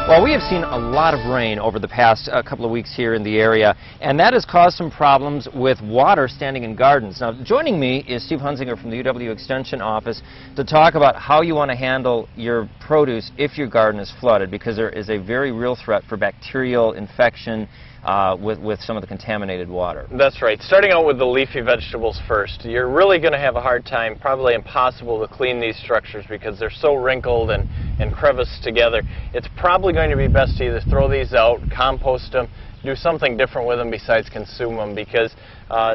Well, we have seen a lot of rain over the past couple of weeks here in the area, and that has caused some problems with water standing in gardens. Now, joining me is Steve Hunzinger from the UW Extension office to talk about how you want to handle your produce if your garden is flooded, because there is a very real threat for bacterial infection with some of the contaminated water. That's right. Starting out with the leafy vegetables first, you're really going to have a hard time, probably impossible to clean these structures because they're so wrinkled and creviced together. It's probably going to be best to either throw these out, compost them, do something different with them besides consume them, because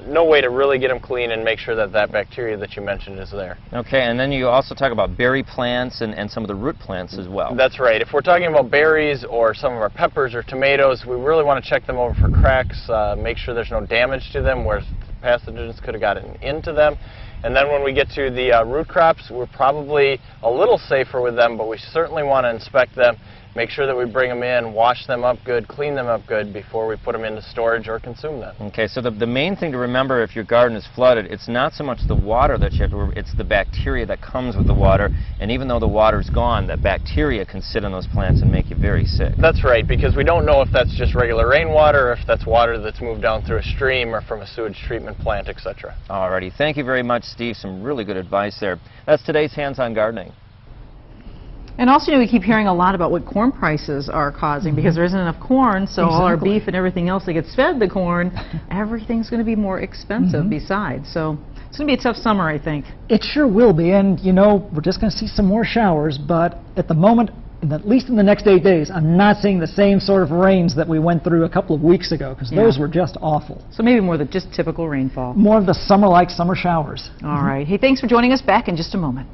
no way to really get them clean and make sure that that bacteria that you mentioned is there. Okay, and then you also talk about berry plants and some of the root plants as well. That's right. If we're talking about berries or some of our peppers or tomatoes, we really want to check them over for cracks, make sure there's no damage to them where pathogens could have gotten into them. And then when we get to the root crops, we're probably a little safer with them, but we certainly want to inspect them, make sure that we bring them in, wash them up good, clean them up good before we put them into storage or consume them. Okay, so the main thing to remember if your garden is flooded, it's not so much the water that you have to, it's the bacteria that comes with the water, and even though the water's gone, that bacteria can sit on those plants and make you very sick. That's right, because we don't know if that's just regular rainwater or if that's water that's moved down through a stream or from a sewage treatment plant, etc. Alrighty, thank you very much, Steve. Some really good advice there. That's today's Hands-On Gardening. And also, we keep hearing a lot about what corn prices are causing because there isn't enough corn, so all our beef and everything else that gets fed the corn, everything's going to be more expensive besides. So it's going to be a tough summer, I think. It sure will be, and you know, we're just going to see some more showers, but at the moment, at least in the next 8 days, I'm not seeing the same sort of rains that we went through a couple of weeks ago, because those were just awful. So maybe more than just typical rainfall. More of the summer-like summer showers. All right. Hey, thanks for joining us. Back in just a moment.